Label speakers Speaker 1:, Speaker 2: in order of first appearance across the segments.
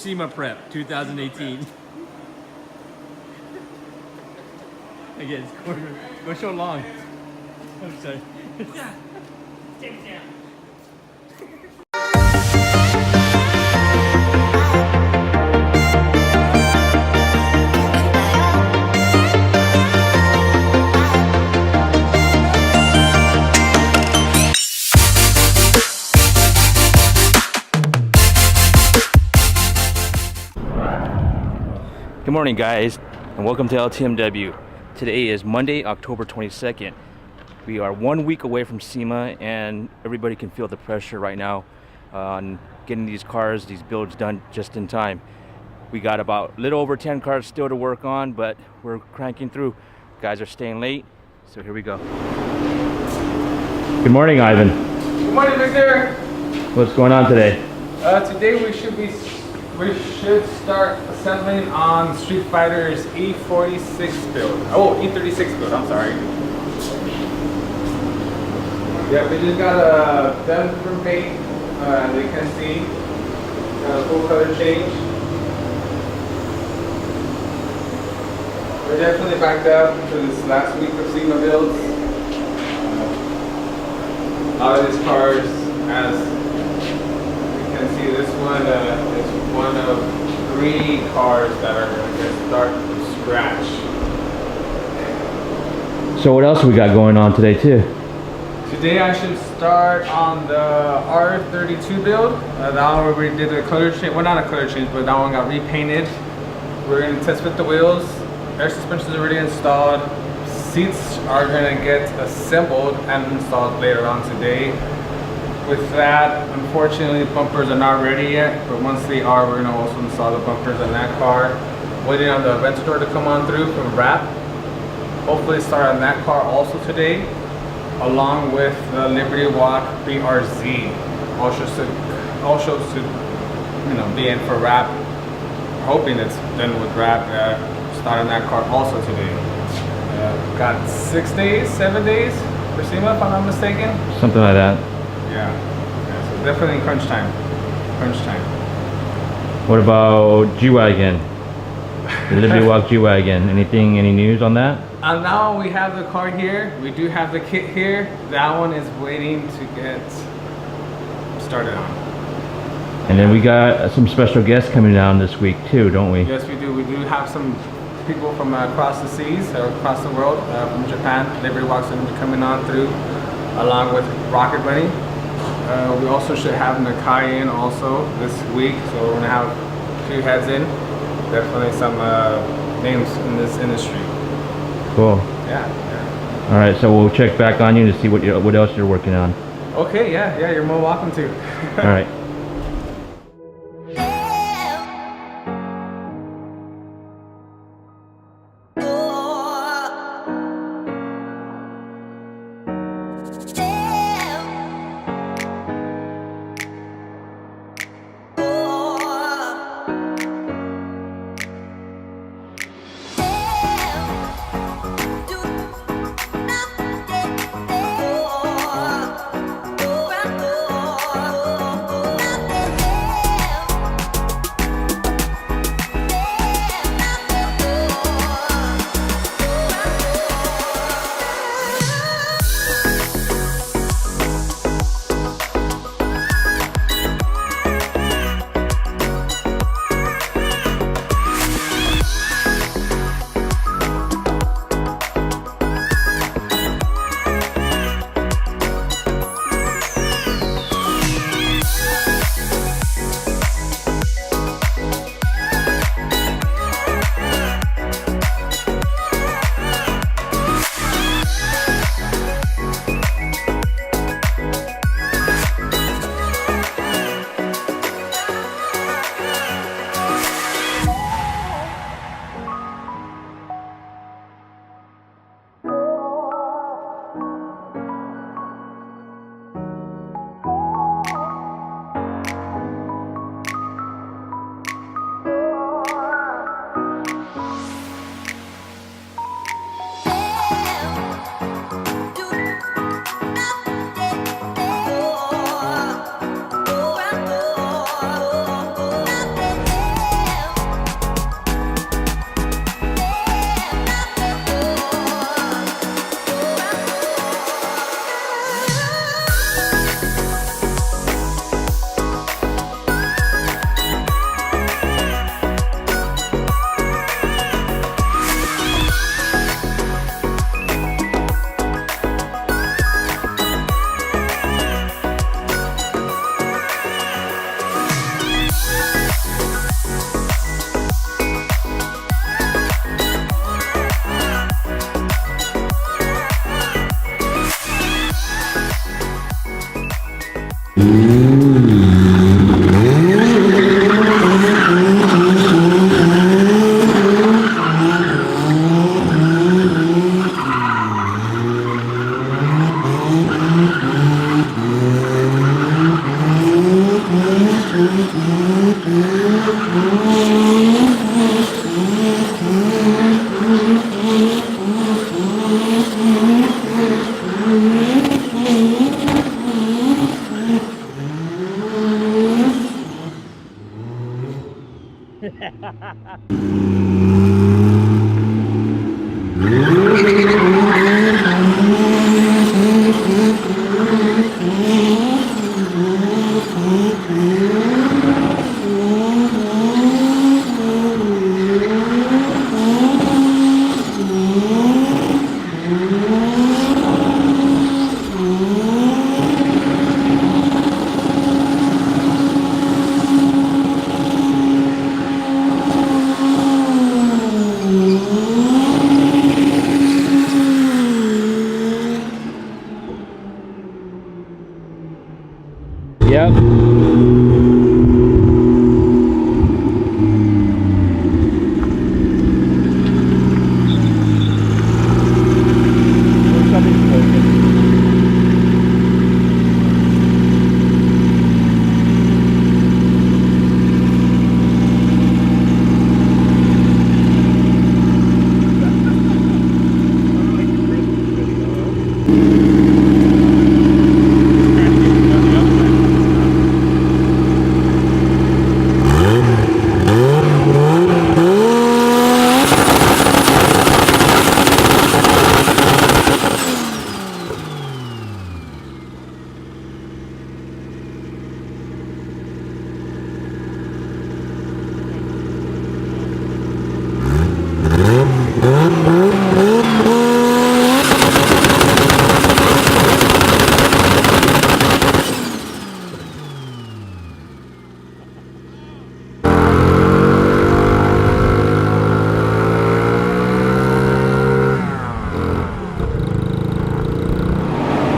Speaker 1: SEMA prep 2018. Again, it's going so long. I'm sorry. Take it down. Good morning, guys, and welcome to LTMW. Today is Monday, October 22nd. We are 1 week away from SEMA, and everybody can feel the pressure right now on getting these cars, these builds done just in time. We got about a little over 10 cars still to work on, but we're cranking through. Guys are staying late, so here we go. Good morning, Ivan.
Speaker 2: Good morning, Victor.
Speaker 1: What's going on today?
Speaker 2: Today we should start assembling on Street Fighter's E46 build. Oh, E36 build, I'm sorry. Yeah, we just got a done from paint. As you can see, got a full color change. We're definitely backed up for this last week of SEMA builds. A lot of these cars, as you can see, this one is one of 3 cars that are going to start from scratch.
Speaker 1: So what else we got going on today too?
Speaker 2: Today I should start on the R32 build. That one we did a color change, well not a color change, but that one got repainted. We're going to test fit the wheels. Air suspension is already installed. Seats are going to get assembled and installed later on today. With that, unfortunately, bumpers are not ready yet, but once they are, we're going to also install the bumpers on that car. Waiting on the vent door to come on through from wrap. Hopefully start on that car also today, along with the LIBERTYWALK BRZ. Also to be in for wrap. Hoping it's done with wrap. Start on that car also today. Got 6 days, 7 days for SEMA, if I'm not mistaken.
Speaker 1: Something like that.
Speaker 2: Yeah, so definitely crunch time.
Speaker 1: What about G-Wagon? The LIBERTYWALK G-Wagon. Any news on that?
Speaker 2: Now we have the car here. We do have the kit here. That one is waiting to get started on.
Speaker 1: And then we got some special guests coming down this week too, don't we?
Speaker 2: Yes, we do. We do have some people from across the seas, or across the world, from Japan. LIBERTYWALK's going to be coming on through, along with Rocket Bunny. We also should have Nakai in also this week, so we're going to have 2 heads in. Definitely some names in this industry.
Speaker 1: Cool.
Speaker 2: Yeah.
Speaker 1: All right, so we'll check back on you to see what else you're working on.
Speaker 2: Okay, yeah, you're more welcome to.
Speaker 1: All right.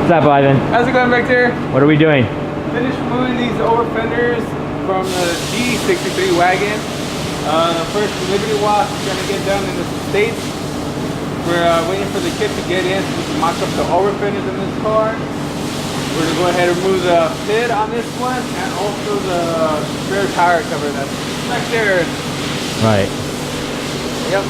Speaker 1: What's up, Ivan?
Speaker 2: How's it going back there?
Speaker 1: What are we doing?
Speaker 2: Finished removing these over fenders from the G63 wagon. The first LIBERTYWALK is going to get done in the States. We're waiting for the kit to get in so we can mock up the over fenders in this car. We're going to go ahead and remove the lid on this one and also the spare tire cover that's back there.
Speaker 1: Right.
Speaker 2: Yep.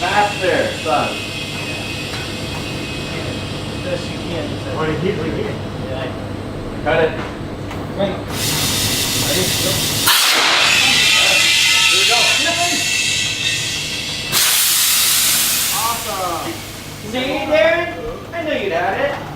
Speaker 3: Faster, son.
Speaker 4: Best you can.
Speaker 3: Right here.
Speaker 4: Yeah.
Speaker 3: Cut it.
Speaker 4: Wait.
Speaker 3: Here we go.
Speaker 2: Awesome.
Speaker 3: See, Darren? I knew you'd had it.